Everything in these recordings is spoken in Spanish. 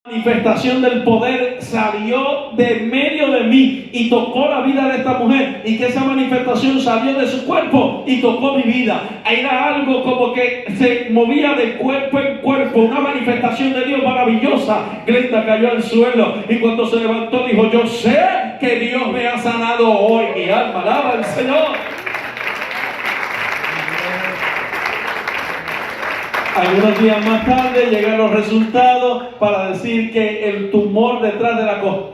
Manifestación del poder salió de medio de mí y tocó la vida de esta mujer, y que esa manifestación salió de su cuerpo y tocó mi vida. Era algo como que se movía de cuerpo en cuerpo, una manifestación de Dios maravillosa. Glenda cayó al suelo y cuando se levantó dijo: yo sé que Dios me ha sanado hoy. Mi alma alaba al Señor. Algunos días más tarde llegan los resultados para decir que el tumor detrás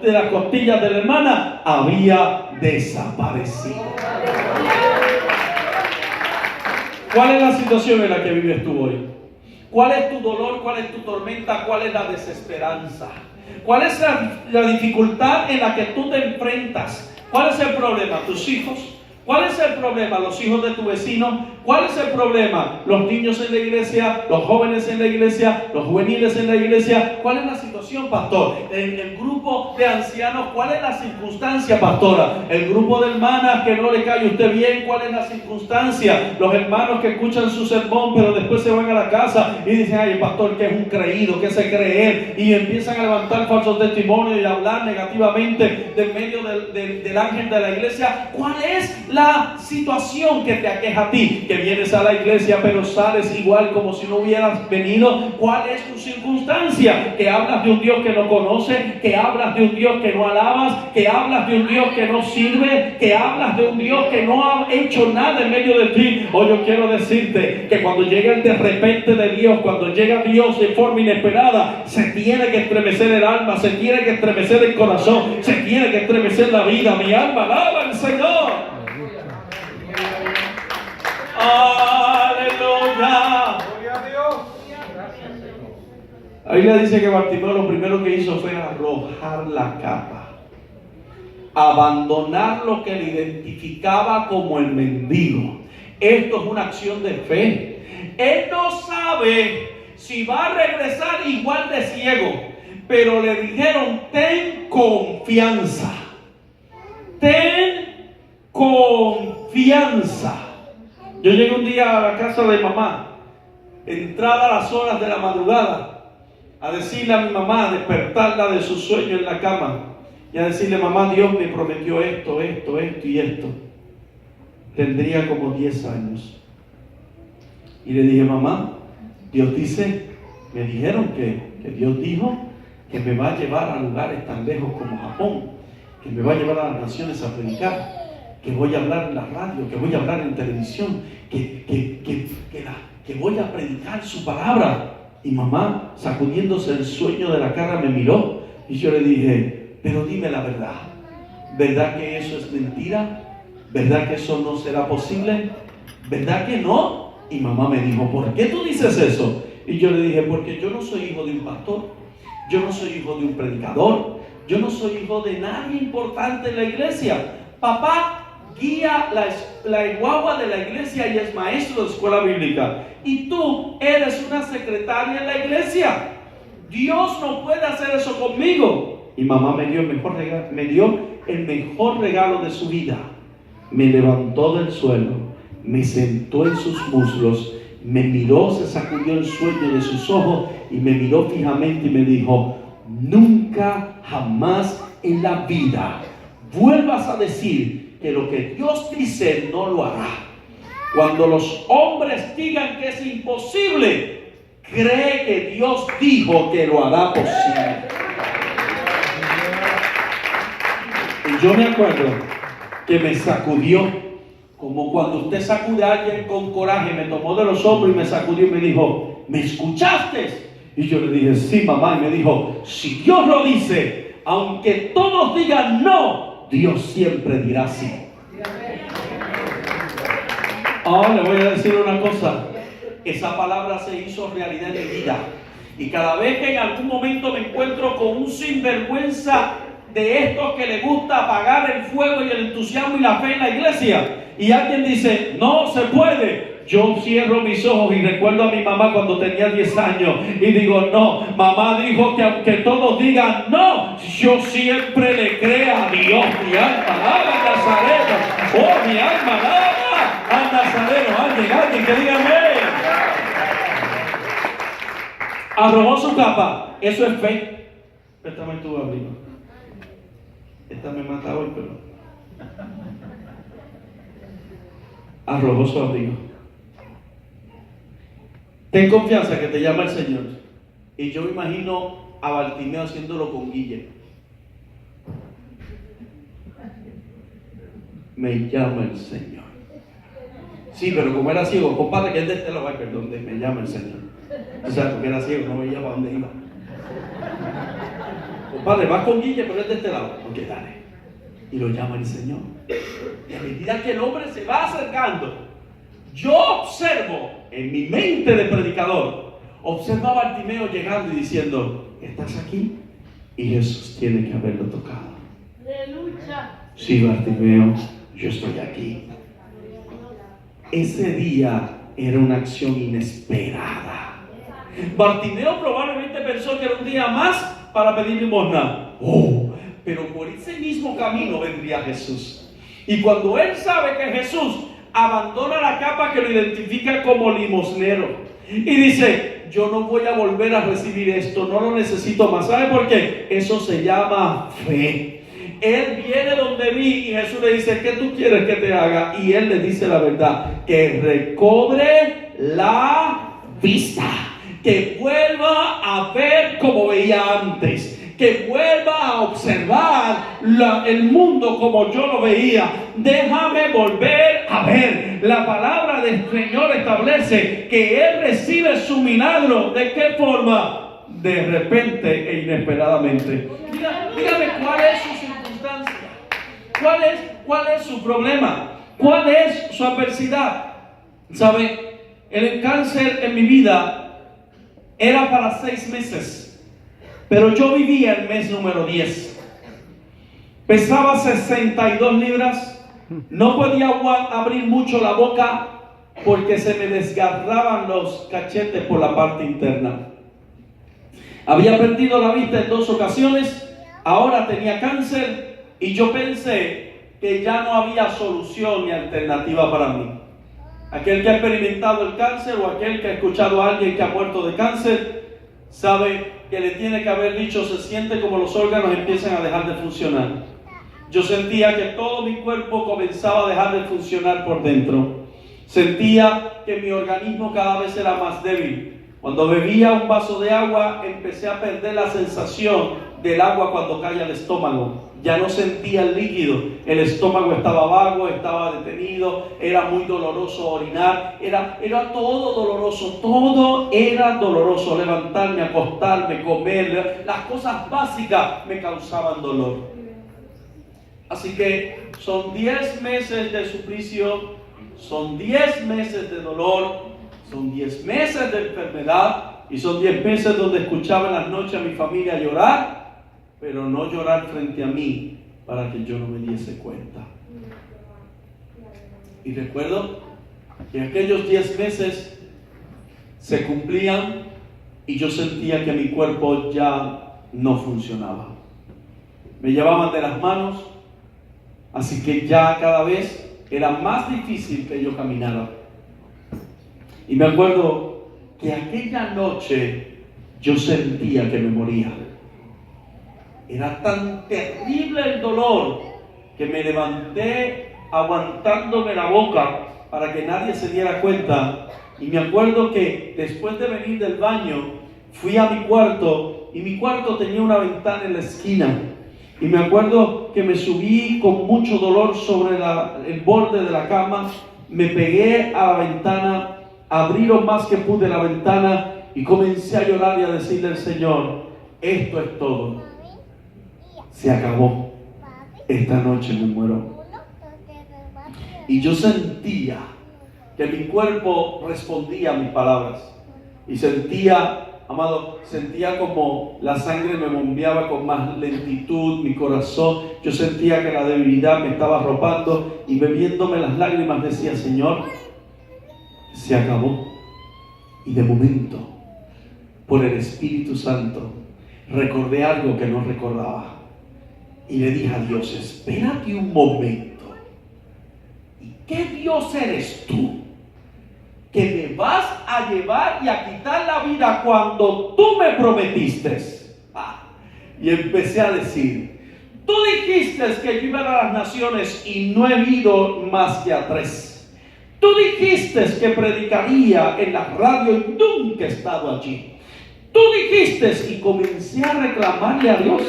de las costillas de la hermana había desaparecido. ¿Cuál es la situación en la que vives tú hoy? ¿Cuál es tu dolor? ¿Cuál es tu tormenta? ¿Cuál es la desesperanza? ¿Cuál es la dificultad en la que tú te enfrentas? ¿Cuál es el problema? ¿Tus hijos? ¿Cuál es el problema? ¿Los hijos de tu vecino? ¿Cuál es el problema? ¿Los niños en la iglesia? ¿Los jóvenes en la iglesia? ¿Los juveniles en la iglesia? ¿Cuál es la situación, pastor? ¿En el grupo de ancianos? ¿Cuál es la circunstancia, pastora? ¿El grupo de hermanas que no le cae usted bien? ¿Cuál es la circunstancia? Los hermanos que escuchan su sermón pero después se van a la casa y dicen: ay, el pastor que es un creído, que se cree él, y empiezan a levantar falsos testimonios y a hablar negativamente del medio del ángel de la iglesia. ¿Cuál es la situación que te aqueja a ti? Que vienes a la iglesia pero sales igual como si no hubieras venido. ¿Cuál es tu circunstancia? Que hablas de un Dios que no conoce, que hablas de un Dios que no alabas, que hablas de un Dios que no sirve, que hablas de un Dios que no ha hecho nada en medio de ti. Hoy yo quiero decirte que cuando llega el de repente de Dios, cuando llega Dios de forma inesperada, se tiene que estremecer el alma, se tiene que estremecer el corazón, se tiene que estremecer la vida. Mi alma alaba al Señor. ¡Aleluya! ¡Gloria a Dios! La Biblia dice que Bartimeo lo primero que hizo fue arrojar la capa, abandonar lo que le identificaba como el mendigo. Esto es una acción de fe. Él no sabe si va a regresar igual de ciego, pero le dijeron: ten confianza, ten confianza. Yo llegué un día a la casa de mamá, entrada a las horas de la madrugada, a decirle a mi mamá, a despertarla de su sueño en la cama, y a decirle: mamá, Dios me prometió esto, esto, esto y esto. Tendría como 10 años. Y le dije: mamá, Dios dice, me dijeron que Dios dijo que me va a llevar a lugares tan lejos como Japón, que me va a llevar a las naciones a predicar, que voy a hablar en la radio, que voy a hablar en televisión, que voy a predicar su palabra. Y mamá, sacudiéndose el sueño de la cara, me miró y yo le dije: pero dime la verdad, ¿verdad que eso es mentira? ¿Verdad que eso no será posible? ¿Verdad que no? Y mamá me dijo: ¿por qué tú dices eso? Y yo le dije: porque yo no soy hijo de un pastor, yo no soy hijo de un predicador, yo no soy hijo de nadie importante en la iglesia. Papá guía la guagua de la iglesia y es maestro de escuela bíblica, y tú eres una secretaria en la iglesia. Dios no puede hacer eso conmigo. Y mamá me dio el mejor regalo de su vida. Me levantó del suelo, me sentó en sus muslos, me miró, se sacudió el sueño de sus ojos y me miró fijamente y me dijo: nunca jamás en la vida vuelvas a decir que lo que Dios dice no lo hará. Cuando los hombres digan que es imposible, cree que Dios dijo que lo hará posible. Y yo me acuerdo que me sacudió, como cuando usted sacude a alguien con coraje. Me tomó de los hombros y me sacudió y me dijo: ¿me escuchaste? Y yo le dije: sí, mamá. Y me dijo: si Dios lo dice, aunque todos digan no, Dios siempre dirá sí. Ahora le voy a decir una cosa: esa palabra se hizo realidad en mi vida, y cada vez que en algún momento me encuentro con un sinvergüenza de estos que le gusta apagar el fuego y el entusiasmo y la fe en la iglesia, y alguien dice: no se puede, yo cierro mis ojos y recuerdo a mi mamá cuando tenía 10 años y digo: no, mamá dijo que aunque todos digan no, yo siempre le crea a Dios. Mi alma alaba al Nazareno. Oh, mi alma alaba al Nazareno. Alguien que diga amén. Arrojó su capa. Eso es fe. Préstame tu abrigo. Esta me mata hoy, pero arrojó su abrigo. Ten confianza que te llama el Señor. Y yo me imagino a Bartimeo haciéndolo con Guille. Me llama el Señor. Sí, pero como era ciego, compadre, que es de este lado, perdón, me llama el Señor. O sea, porque era ciego, no veía para dónde iba. Compadre, vas con Guille, pero es de este lado. Ok, dale. Y lo llama el Señor. Y a medida que el hombre se va acercando, yo observo en mi mente de predicador, observo a Bartimeo llegando y diciendo: ¿estás aquí? Y Jesús tiene que haberlo tocado. Aleluya. Sí, Bartimeo, yo estoy aquí. Ese día era una acción inesperada. Bartimeo probablemente pensó que era un día más para pedir limosna. Pero por ese mismo camino vendría Jesús. Y cuando él sabe que Jesús abandona la capa que lo identifica como limosnero y dice: yo no voy a volver a recibir esto, no lo necesito más. ¿Sabe por qué? Eso se llama fe. Él viene donde mí y Jesús le dice: ¿qué tú quieres que te haga? Y él le dice la verdad: que recobre la vista, que vuelva a ver como veía antes, que vuelva a observar el mundo como yo lo veía. Déjame volver a ver. La palabra del Señor establece que Él recibe su milagro. ¿De qué forma? De repente e inesperadamente. Dígame cuál es su circunstancia, cuál es su problema, cuál es su adversidad. ¿Sabe? El cáncer en mi vida era para 6 meses, pero yo vivía el mes número 10. Pesaba 62 libras, no podía abrir mucho la boca porque se me desgarraban los cachetes por la parte interna. Había perdido la vista en 2 ocasiones, ahora tenía cáncer y yo pensé que ya no había solución ni alternativa para mí. Aquel que ha experimentado el cáncer o aquel que ha escuchado a alguien que ha muerto de cáncer sabe que le tiene que haber dicho: se siente como los órganos empiezan a dejar de funcionar. Yo sentía que todo mi cuerpo comenzaba a dejar de funcionar por dentro. Sentía que mi organismo cada vez era más débil. Cuando bebía un vaso de agua, empecé a perder la sensación del agua cuando cae al estómago. Ya no sentía el líquido, el estómago estaba vago, estaba detenido, era muy doloroso orinar, era todo doloroso, todo era doloroso. Levantarme, acostarme, comer, las cosas básicas me causaban dolor. Así que son 10 meses de suplicio, son 10 meses de dolor, son 10 meses de enfermedad y son 10 meses donde escuchaba en las noches a mi familia llorar, pero no llorar frente a mí para que yo no me diese cuenta. Y recuerdo que aquellos 10 meses se cumplían y yo sentía que mi cuerpo ya no funcionaba. Me llevaban de las manos, así que ya cada vez era más difícil que yo caminara. Y me acuerdo que aquella noche yo sentía que me moría. Era tan terrible el dolor que me levanté aguantándome la boca para que nadie se diera cuenta. Y me acuerdo que después de venir del baño fui a mi cuarto y mi cuarto tenía una ventana en la esquina. Y me acuerdo que me subí con mucho dolor sobre el borde de la cama, me pegué a la ventana, abrí lo más que pude la ventana y comencé a llorar y a decirle al Señor: esto es todo. Se acabó. Esta noche me muero. Y yo sentía que mi cuerpo respondía a mis palabras. Y sentía, amado, sentía como la sangre me bombeaba con más lentitud, mi corazón. Yo sentía que la debilidad me estaba arropando y bebiéndome las lágrimas decía: Señor, se acabó. Y de momento, por el Espíritu Santo, recordé algo que no recordaba. Y le dije a Dios: espérate un momento. ¿Y qué Dios eres tú? Que me vas a llevar y a quitar la vida cuando tú me prometiste. Y empecé a decir: tú dijiste que yo iba a las naciones y no he ido más que a 3. Tú dijiste que predicaría en la radio y nunca he estado allí. Tú dijiste, y comencé a reclamarle a Dios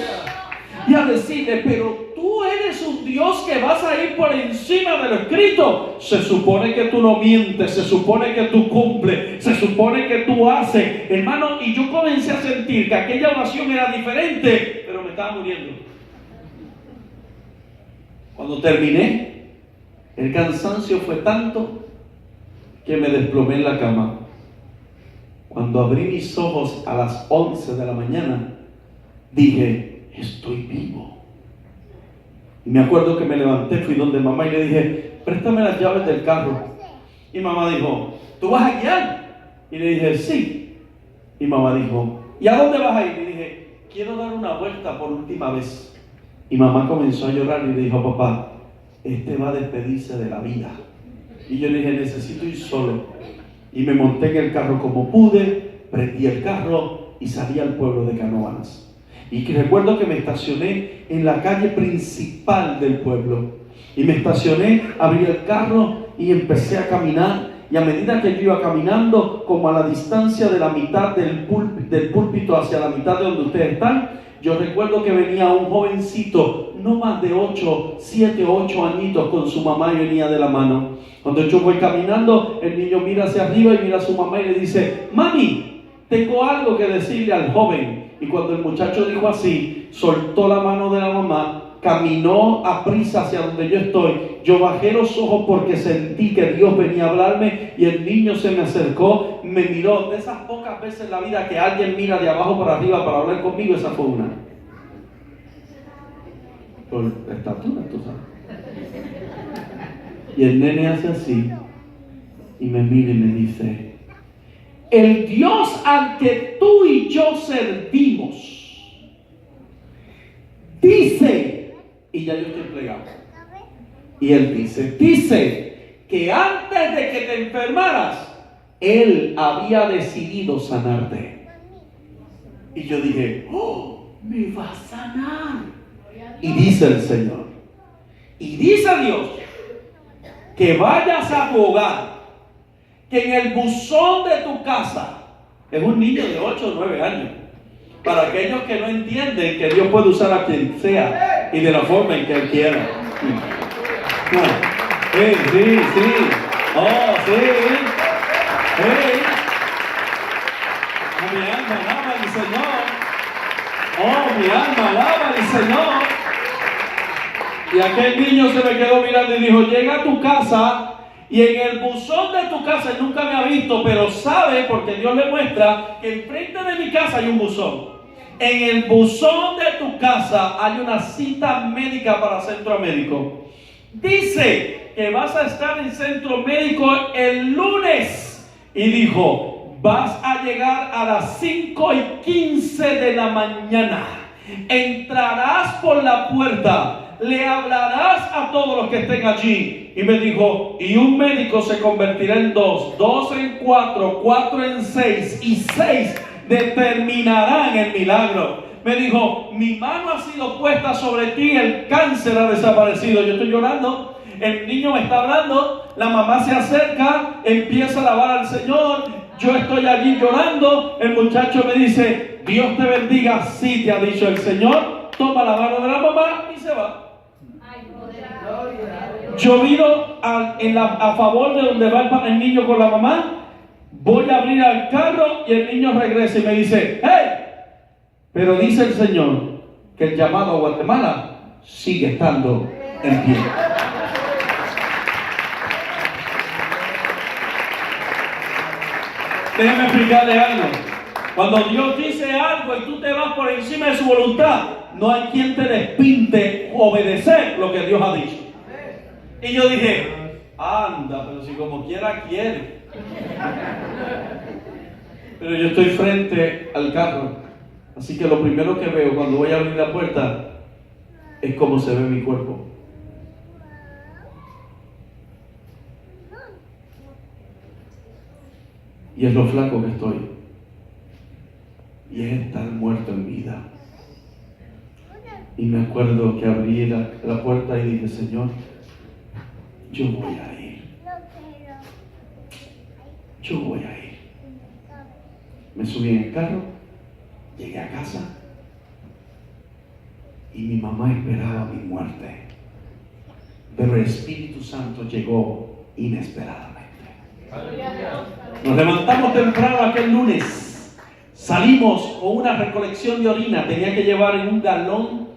y a decirle: pero tú eres un Dios que vas a ir por encima de lo escrito. Se supone que tú no mientes, se supone que tú cumples, se supone que tú haces, hermano. Y yo comencé a sentir que aquella oración era diferente, pero me estaba muriendo. Cuando terminé, el cansancio fue tanto que me desplomé en la cama. Cuando abrí mis ojos a las 11 de la mañana, dije: estoy vivo. Y me acuerdo que me levanté, fui donde mamá y le dije: préstame las llaves del carro. Y mamá dijo: ¿tú vas a guiar? Y le dije: sí. Y mamá dijo: ¿y a dónde vas a ir? Y dije: quiero dar una vuelta por última vez. Y mamá comenzó a llorar y le dijo: papá, este va a despedirse de la vida. Y yo le dije: necesito ir solo. Y me monté en el carro como pude, prendí el carro y salí al pueblo de Canóvanas. Y que recuerdo que me estacioné en la calle principal del pueblo. Y me estacioné, abrí el carro y empecé a caminar. Y a medida que yo iba caminando, como a la distancia de la mitad del púlpito hacia la mitad de donde ustedes están, yo recuerdo que venía un jovencito, no más de 7, 8 añitos, con su mamá y venía de la mano. Cuando yo voy caminando, el niño mira hacia arriba y mira a su mamá y le dice: mami, tengo algo que decirle al joven. Y cuando el muchacho dijo así, soltó la mano de la mamá, caminó a prisa hacia donde yo estoy. Yo bajé los ojos porque sentí que Dios venía a hablarme y el niño se me acercó, me miró. De esas pocas veces en la vida que alguien mira de abajo para arriba para hablar conmigo, esa fue una. Por estatura, tú sabes. Y el nene hace así y me mira y me dice: el Dios al que tú y yo servimos dice, y ya yo estoy plegado, y él dice que antes de que te enfermaras, Él había decidido sanarte. Y yo dije: oh, me va a sanar. Y dice el Señor, y dice Dios, que vayas a tu hogar, que en el buzón de tu casa, es un niño de 8 o 9 años, para aquellos que no entienden que Dios puede usar a quien sea y de la forma en que Él quiera. Sí. Oh, sí. Oh, mi alma alaba al Señor. Oh, mi alma alaba al Señor. Y aquel niño se me quedó mirando y dijo: llega a tu casa y en el buzón de tu casa, él nunca me ha visto, pero sabe, porque Dios le muestra, que enfrente de mi casa hay un buzón. En el buzón de tu casa hay una cita médica para centro médico. Dice que vas a estar en centro médico el lunes. Y dijo: vas a llegar a las 5:15 de la mañana. Entrarás por la puerta. Le hablarás a todos los que estén allí. Y me dijo: y un médico se convertirá en 2, 2 en 4, 4 en 6, y 6 determinarán el milagro. Me dijo: mi mano ha sido puesta sobre ti, el cáncer ha desaparecido. Yo estoy llorando, el niño me está hablando, la mamá se acerca, empieza a alabar al Señor, yo estoy allí llorando, el muchacho me dice: Dios te bendiga, sí te ha dicho el Señor. Toma la mano de la mamá y se va. Yo miro a favor de donde va el niño con la mamá. Voy a abrir el carro y el niño regresa y me dice: ¡hey! Pero dice el Señor que el llamado a Guatemala sigue estando en pie. Déjame explicarle algo. Cuando Dios dice algo y tú te vas por encima de su voluntad, no hay quien te despinte obedecer lo que Dios ha dicho. Y yo dije: anda, pero si como quiera quiere. Pero yo estoy frente al carro, así que lo primero que veo cuando voy a abrir la puerta es cómo se ve mi cuerpo. Y es lo flaco que estoy. Y es estar muerto en vida. Y me acuerdo que abrí la puerta y dije, Señor, yo voy a ir. Yo voy a ir. Me subí en el carro, llegué a casa y mi mamá esperaba mi muerte. Pero el Espíritu Santo llegó inesperadamente. Nos levantamos temprano aquel lunes. Salimos con una recolección de orina. Tenía que llevar en un galón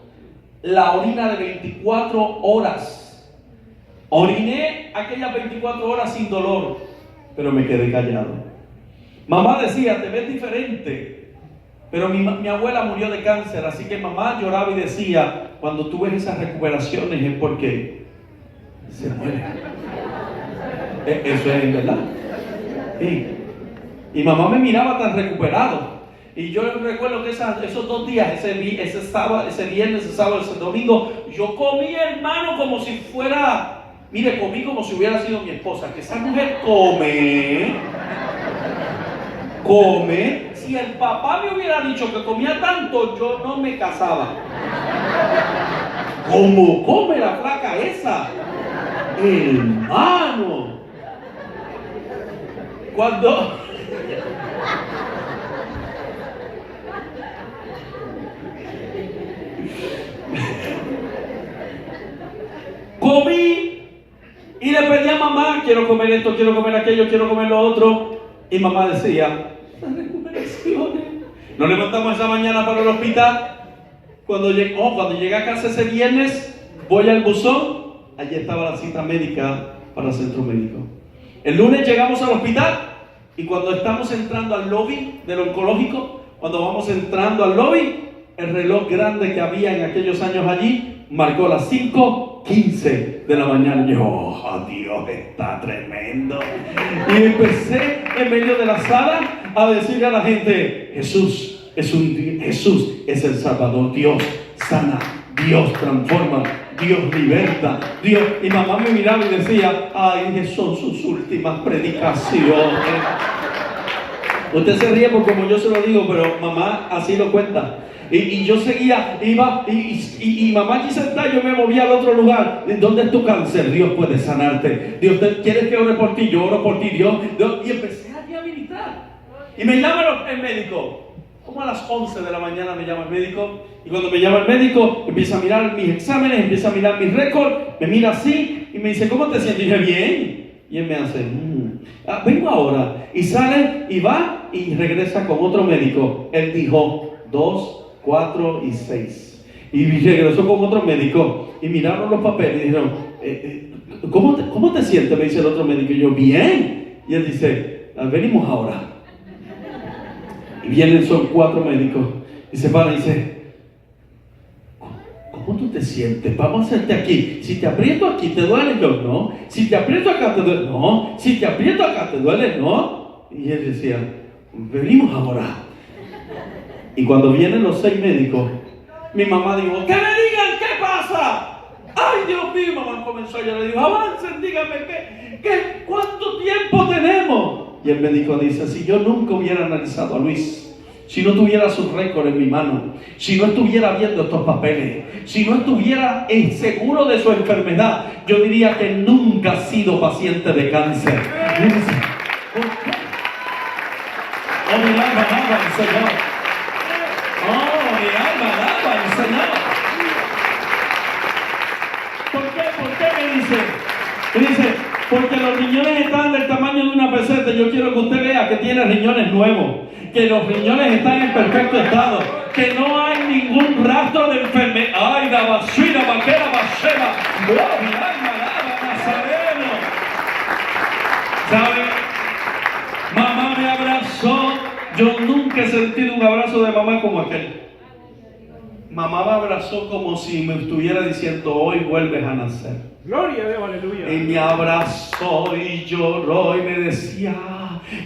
la orina de 24 horas. Oriné aquellas 24 horas sin dolor, pero me quedé callado. Mamá decía, te ves diferente. Pero mi abuela murió de cáncer, así que mamá lloraba y decía, cuando tú ves esas recuperaciones es porque se muere. Eso es verdad. Sí. Y mamá me miraba tan recuperado. Y yo recuerdo que esos 2 días, ese sábado, ese viernes, ese sábado, ese domingo, yo comí, hermano, como si fuera, mire, comí como si hubiera sido mi esposa. Que esa mujer come. Si el papá me hubiera dicho que comía tanto, yo no me casaba. ¿Cómo come la flaca esa? Hermano. Cuando comí y le pedí a mamá, quiero comer esto, quiero comer aquello, quiero comer lo otro, y mamá decía, las recuperaciones. Nos levantamos esa mañana para el hospital. Cuando llegué a casa ese viernes, voy al buzón, allí estaba la cita médica para el centro médico. El lunes llegamos al hospital y cuando estamos entrando al lobby del oncológico, cuando vamos entrando al lobby, el reloj grande que había en aquellos años allí marcó las 5:15 de la mañana. Y yo, oh, Dios, está tremendo. Y empecé en medio de la sala a decirle a la gente, Jesús es el Salvador. Dios sana, Dios transforma, Dios liberta, Dios. Y mamá me miraba y decía, ay, son sus últimas predicaciones. Usted se ríe porque como yo se lo digo, pero mamá así lo cuenta. Y yo seguía, iba, y mamá aquí sentada, yo me movía al otro lugar. ¿Dónde es tu cáncer? Dios puede sanarte. Dios, ¿quieres que ore por ti? Yo oro por ti, Dios. Y empecé a ministrar. Y me llama el médico. Como a las 11 de la mañana me llama el médico. Y cuando me llama el médico, empieza a mirar mis exámenes, empieza a mirar mis récords, me mira así y me dice, ¿cómo te sientes? Y dije, bien. Y él me hace, vengo ahora. Y sale y va y regresa con otro médico. Él dijo, 2, 4 y 6. Y regresó con otro médico. Y miraron los papeles y dijeron, ¿cómo te sientes? Me dice el otro médico. Y yo, bien. Y él dice, venimos ahora. Y vienen, son 4 médicos. Y se para y dice, ¿cómo tú te sientes? Vamos a hacerte aquí. Si te aprieto aquí, ¿te duele? Yo, no. Si te aprieto acá, ¿te duele? No. Si te aprieto acá, ¿te duele? No. Y él decía, venimos ahora. Y cuando vienen los 6 médicos, mi mamá dijo, ¡que me digan qué pasa! ¡Ay, Dios mío! Mamá comenzó a llorar. Le dijo, avancen, díganme, ¿cuánto tiempo tenemos? Y el médico dice, si yo nunca hubiera analizado a Luis, si no tuviera su récord en mi mano, si no estuviera viendo estos papeles, si no estuviera seguro de su enfermedad, yo diría que nunca ha sido paciente de cáncer. Y dice, ¿por qué? Oh, mi alma alaba al Señor. Oh, mi alma alaba al Señor. ¿Por qué me dice? Me dice, porque los riñones están del tamaño de una peseta. Yo quiero que usted vea que tiene riñones nuevos, que los riñones están en perfecto estado, que no hay ningún rastro de enfermedad. ¡Ay, la basura, vaquera, basura! ¡Oh, mi alma alaba, Nazareno! ¿Sabe? Mamá me abrazó. Yo nunca he sentido un abrazo de mamá como aquel. Mamá me abrazó como si me estuviera diciendo, hoy vuelves a nacer. Gloria a Dios, aleluya. Y me abrazó y lloró y me decía,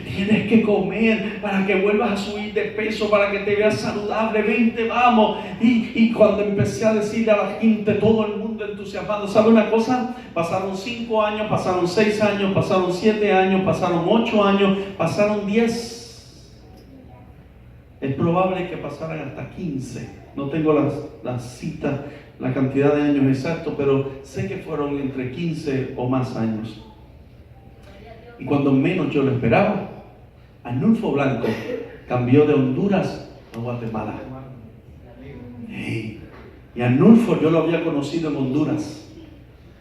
tienes que comer para que vuelvas a subir de peso, para que te veas saludable, vente, vamos. Y cuando empecé a decirle a la gente, todo el mundo entusiasmado, ¿sabe una cosa? Pasaron 5 años, pasaron 6 años, pasaron 7 años, pasaron 8 años, pasaron 10. Es probable que pasaran hasta 15. No tengo las citas, la cantidad de años exactos, pero sé que fueron entre 15 o más años. Y cuando menos yo lo esperaba, Arnulfo Blanco cambió de Honduras a Guatemala. Hey. Y Arnulfo yo lo había conocido en Honduras.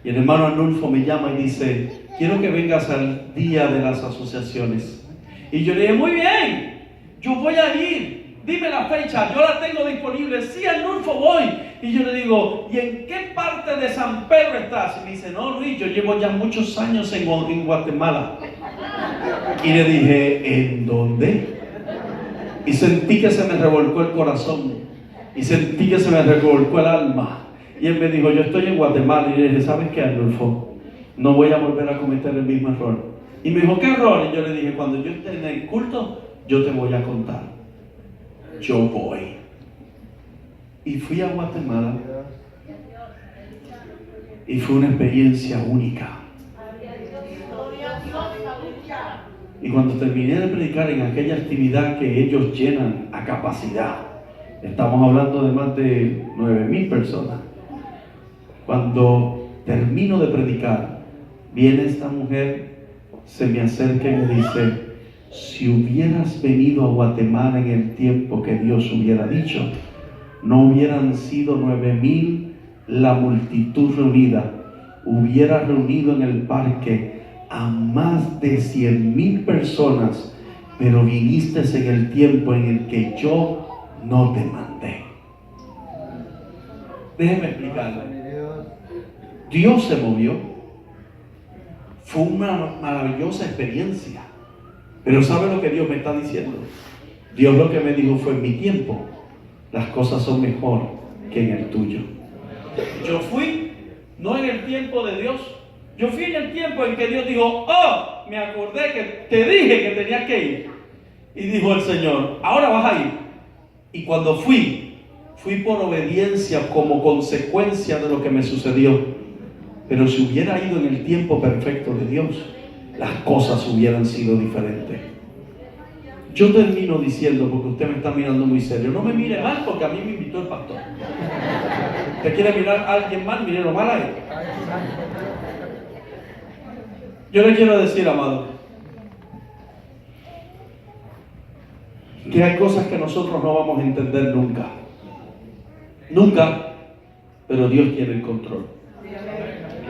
Y el hermano Arnulfo me llama y dice: quiero que vengas al día de las asociaciones. Y yo le dije: muy bien, yo voy a ir, dime la fecha, yo la tengo disponible. Sí, Arnulfo, voy. Y yo le digo: ¿y en qué parte de San Pedro estás? Y me dice: no, Luis, yo llevo ya muchos años en Guatemala. Y le dije: ¿en dónde? Y sentí que se me revolcó el corazón, y sentí que se me revolcó el alma. Y él me dijo: yo estoy en Guatemala. Y le dije: ¿sabes qué, Arnulfo? No voy a volver a cometer el mismo error. Y me dijo: ¿qué error? Y yo le dije: cuando yo esté en el culto, yo te voy a contar. Yo voy. Y fui a Guatemala. Y fue una experiencia única. Y cuando terminé de predicar en aquella actividad que ellos llenan a capacidad, estamos hablando de más de 9,000 personas. Cuando termino de predicar, viene esta mujer, se me acerca y me dice: si hubieras venido a Guatemala en el tiempo que Dios hubiera dicho, no hubieran sido 9,000 la multitud reunida, hubiera reunido en el parque a más de 100,000 personas, pero viniste en el tiempo en el que yo no te mandé. Déjeme explicarle. Dios se movió. Fue una maravillosa experiencia. Pero ¿sabe lo que Dios me está diciendo? Dios lo que me dijo fue: en mi tiempo las cosas son mejor que en el tuyo. Yo fui, no en el tiempo de Dios. Yo fui en el tiempo en que Dios dijo: oh, me acordé que te dije que tenías que ir. Y dijo el Señor: ahora vas a ir. Y cuando fui por obediencia como consecuencia de lo que me sucedió. Pero si hubiera ido en el tiempo perfecto de Dios, las cosas hubieran sido diferentes. Yo termino diciendo, porque usted me está mirando muy serio, no me mire mal, porque a mí me invitó el pastor. ¿Usted quiere mirar a alguien mal? Mírelo mal a él. Yo le quiero decir, amado, que hay cosas que nosotros no vamos a entender nunca. Nunca, pero Dios tiene el control.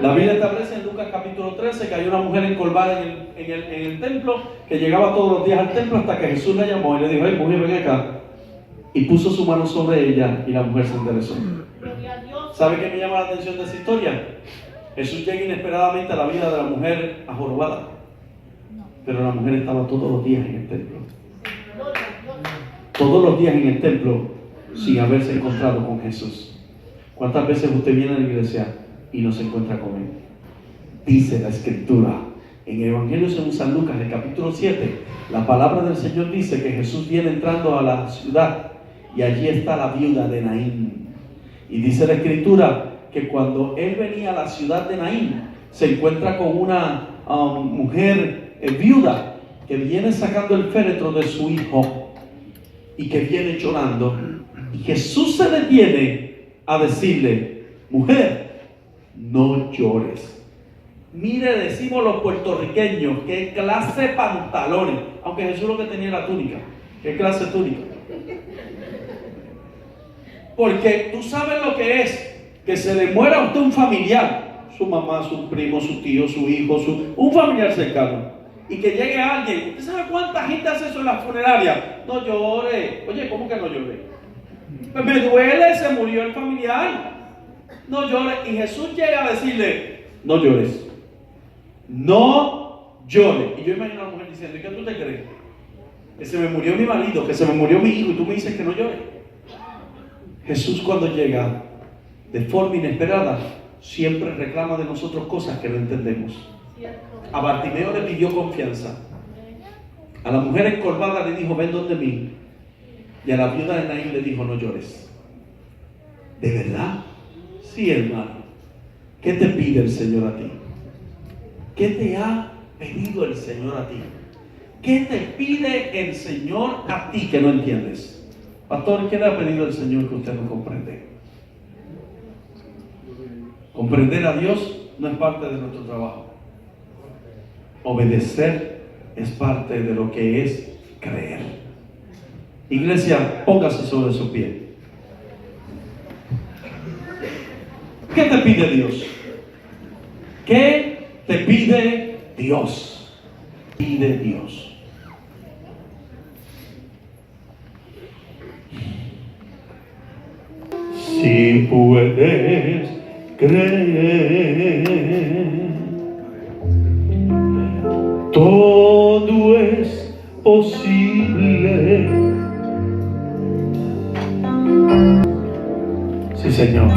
La Biblia establece en Lucas capítulo 13 que hay una mujer encorvada en el templo, que llegaba todos los días al templo hasta que Jesús la llamó y le dijo: hey, mujer, ven acá. Y puso su mano sobre ella y la mujer se enderezó. ¿Sabe qué me llama la atención de esa historia? Jesús llega inesperadamente a la vida de la mujer ajorobada, pero la mujer estaba todos los días en el templo. Todos los días en el templo sin haberse encontrado con Jesús. ¿Cuántas veces usted viene a la iglesia y no se encuentra con Él? Dice la Escritura en el Evangelio según San Lucas, el capítulo 7, la palabra del Señor dice que Jesús viene entrando a la ciudad y allí está la viuda de Naín. Y dice la Escritura que cuando Él venía a la ciudad de Naín, se encuentra con una mujer viuda que viene sacando el féretro de su hijo y que viene llorando. Y Jesús se detiene a decirle: mujer, no llores. Mire, decimos los puertorriqueños, qué clase de pantalones, aunque Jesús lo que tenía era túnica. ¿Qué clase de túnica? Porque tú sabes lo que es que se le muera a usted un familiar, su mamá, su primo, su tío, su hijo, un familiar cercano, y que llegue alguien. ¿Usted sabe cuánta gente hace eso en la funeraria? No llore. Oye, ¿cómo que no llore? Pues me duele, se murió el familiar. No llore. Y Jesús llega a decirle: no llores. No llores. Y yo imagino a la mujer diciendo: ¿y qué tú te crees? Que se me murió mi marido, que se me murió mi hijo, y tú me dices que no llore. Jesús, cuando llega de forma inesperada, siempre reclama de nosotros cosas que no entendemos. A Bartimeo le pidió confianza. A la mujer encorvada le dijo: ven donde mí. Y a la viuda de Naín le dijo: no llores. ¿De verdad? Sí, hermano. ¿Qué te pide el Señor a ti? ¿Qué te ha pedido el Señor a ti? ¿Qué te pide el Señor a ti que no entiendes? Pastor, ¿qué le ha pedido el Señor que usted no comprende? Comprender a Dios no es parte de nuestro trabajo. Obedecer es parte de lo que es creer. Iglesia, póngase sobre su pie. ¿Qué te pide Dios? ¿Qué te pide Dios? Pide Dios. Si puedes creer, todo es posible. Sí, Señor.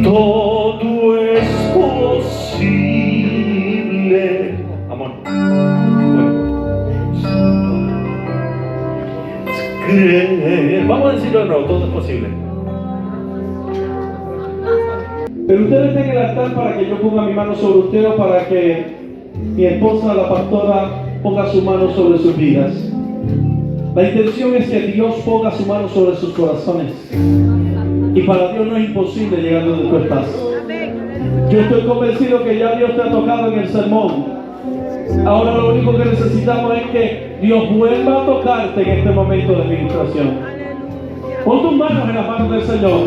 Todo es posible. Amor. Creer. Vamos a decirlo de nuevo, todo es posible. Pero ustedes tienen el altar para que yo ponga mi mano sobre usted o para que mi esposa, la pastora, ponga su mano sobre sus vidas. La intención es que Dios ponga su mano sobre sus corazones. Y para Dios no es imposible llegar donde tú estás. Yo estoy convencido que ya Dios te ha tocado en el sermón. Ahora lo único que necesitamos es que Dios vuelva a tocarte en este momento de ministración. Pon tus manos en las manos del Señor,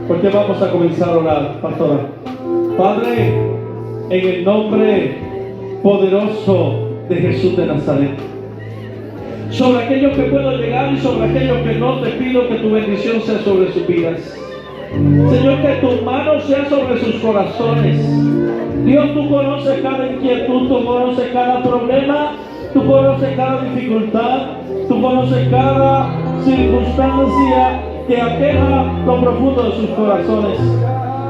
porque vamos a comenzar a orar, pastora. Padre, en el nombre poderoso de Jesús de Nazaret, sobre aquellos que puedo llegar y sobre aquellos que no, te pido que tu bendición sea sobre sus vidas. Señor, que tu mano sea sobre sus corazones. Dios, tú conoces cada inquietud, tú conoces cada problema, tú conoces cada dificultad, tú conoces cada circunstancia que aqueja lo profundo de sus corazones.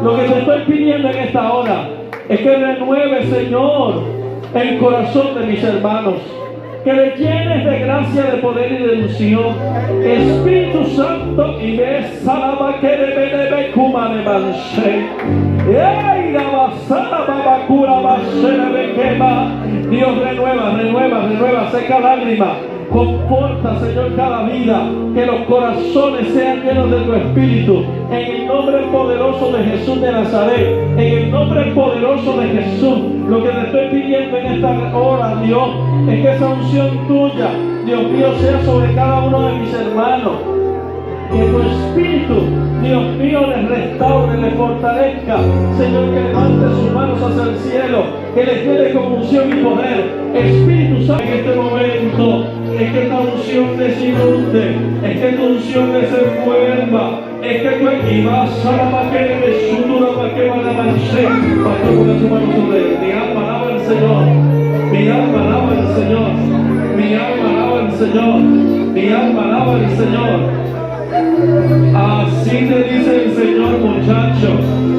Lo que te estoy pidiendo en esta hora es que renueve, Señor, el corazón de mis hermanos, que le llenes de gracia, de poder y de unción. Espíritu Santo, y besaba que de kuma de manche. Dios, renueva, seca lágrima. Conforta, Señor, cada vida, que los corazones sean llenos de tu Espíritu, en el nombre poderoso de Jesús de Nazaret, en el nombre poderoso de Jesús. Lo que te estoy pidiendo en esta hora, Dios, es que esa unción tuya, Dios mío, sea sobre cada uno de mis hermanos. Que tu Espíritu, Dios mío, les restaure, les fortalezca. Señor, que levante sus manos hacia el cielo, que les llene con unción y poder. Espíritu Santo, en este momento, es que esta unción les inunde, es que tu unción les envuelva, es que tu equivas a la maquera de sutura para que van a manchar. Pastor, ponga su mano sobre él. Mi alma alaba al Señor, mi alma alaba al Señor, mi alma alaba al Señor, mi alma alaba al Señor. Así te dice el Señor, muchacho.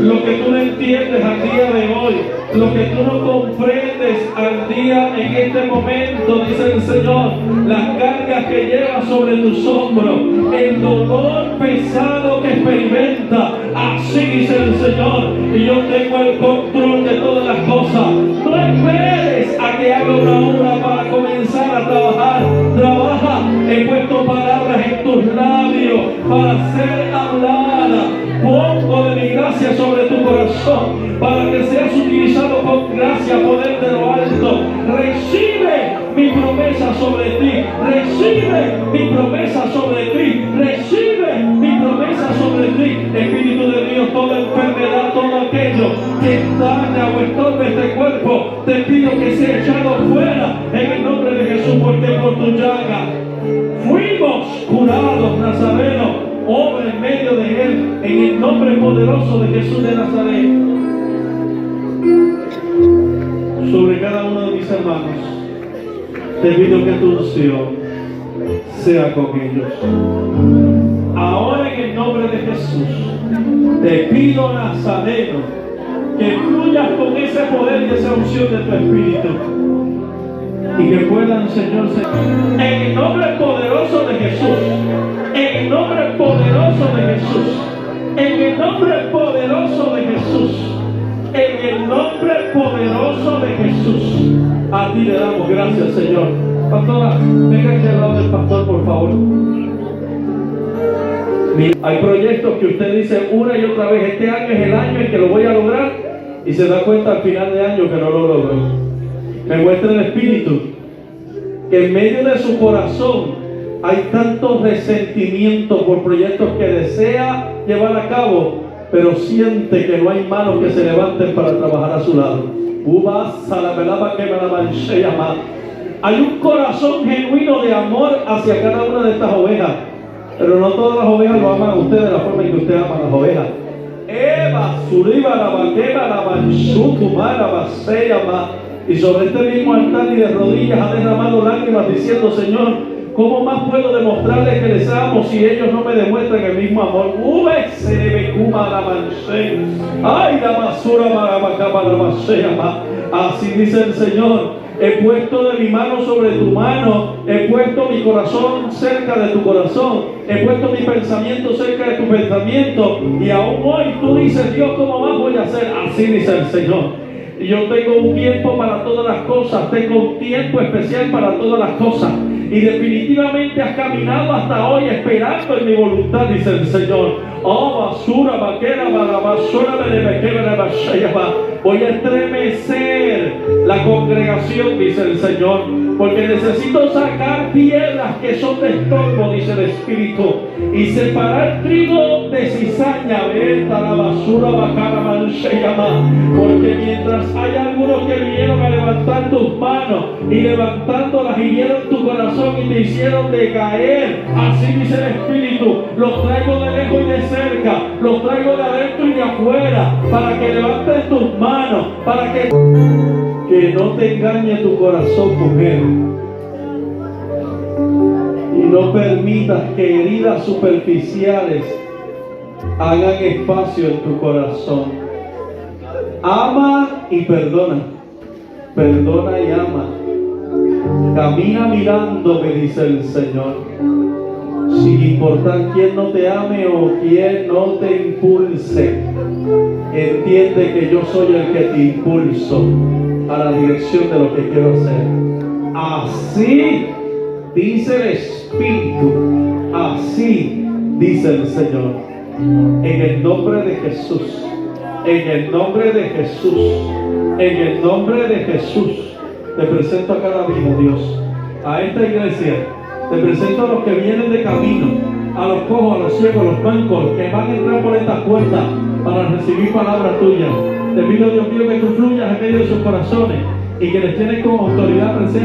Lo que tú no entiendes al día de hoy, lo que tú no comprendes al día en este momento, dice el Señor, las cargas que llevas sobre tus hombros, el dolor pesado que experimenta, así dice el Señor, y yo tengo el control de todas las cosas. No esperes a que haga una obra para comenzar a trabajar. Trabaja. He puesto palabras en tus labios para ser hablada. Pongo de mi gracia sobre tu corazón para que seas utilizado con gracia, poder de lo alto. Recibe mi promesa sobre ti, recibe mi promesa sobre ti, recibe mi promesa sobre ti. Espíritu de Dios, toda enfermedad, todo aquello que daña o estorbe este cuerpo, te pido que sea echado fuera en el nombre de Jesús, porque por tu llaga fuimos curados, Nazareno. Obra en medio de él, en el nombre poderoso de Jesús de Nazaret. Sobre cada uno de mis hermanos, te pido que tu unción sea con ellos. Ahora, en el nombre de Jesús, te pido, Nazareno, que fluyas con ese poder y esa unción de tu Espíritu, y que puedan, Señor, en el nombre poderoso de Jesús, en el nombre poderoso de Jesús, en el nombre poderoso de Jesús, en el nombre poderoso de Jesús. A ti le damos gracias, Señor. Pastora, venga aquí al lado del pastor, por favor. Hay proyectos que usted dice una y otra vez, este año es el año en que lo voy a lograr, y se da cuenta al final de año que no lo logró. Me muestra el Espíritu que en medio de su corazón hay tanto resentimiento por proyectos que desea llevar a cabo, pero siente que no hay manos que se levanten para trabajar a su lado. Hay un corazón genuino de amor hacia cada una de estas ovejas, pero no todas las ovejas lo aman a usted de la forma en que usted ama a las ovejas. Y sobre este mismo altar y de rodillas ha derramado lágrimas diciendo: Señor, ¿cómo más puedo demostrarles que les amo si ellos no me demuestran el mismo amor? Así dice el Señor: he puesto de mi mano sobre tu mano, he puesto mi corazón cerca de tu corazón, he puesto mi pensamiento cerca de tu pensamiento, y aún hoy tú dices: Dios, ¿cómo más voy a hacer? Así dice el Señor. Yo tengo un tiempo para todas las cosas, tengo un tiempo especial para todas las cosas. Y definitivamente has caminado hasta hoy esperando en mi voluntad, dice el Señor. Voy a estremecer la congregación, dice el Señor, porque necesito sacar piedras que son de estorbo, dice el Espíritu, y separar trigo de cizaña. Venta la basura, bajara mancheyama, porque mientras hay algunos que vinieron a levantar tus manos y levantándolas hirieron tu corazón y te hicieron decaer, así dice el Espíritu, los traigo de lejos y de cerca, los traigo de adentro y de afuera, para que levanten tus manos, para que no te engañe tu corazón, mujer, y no permitas que heridas superficiales hagan espacio en tu corazón. Ama y perdona, perdona y ama. Camina mirándome, dice el Señor, sin importar quién no te ame o quién no te impulse. Entiende que yo soy el que te impulso a la dirección de lo que quiero hacer. Así dice el Espíritu, así dice el Señor. En el nombre de Jesús, en el nombre de Jesús, en el nombre de Jesús, te presento a cada vida, Dios, a esta iglesia. Te presento a los que vienen de camino, a los cojos, a los ciegos, a los mancos, que van a entrar por estas puertas para recibir palabras tuyas. Te pido, Dios mío, que tú fluyas en medio de sus corazones y que les tienes con autoridad presencia.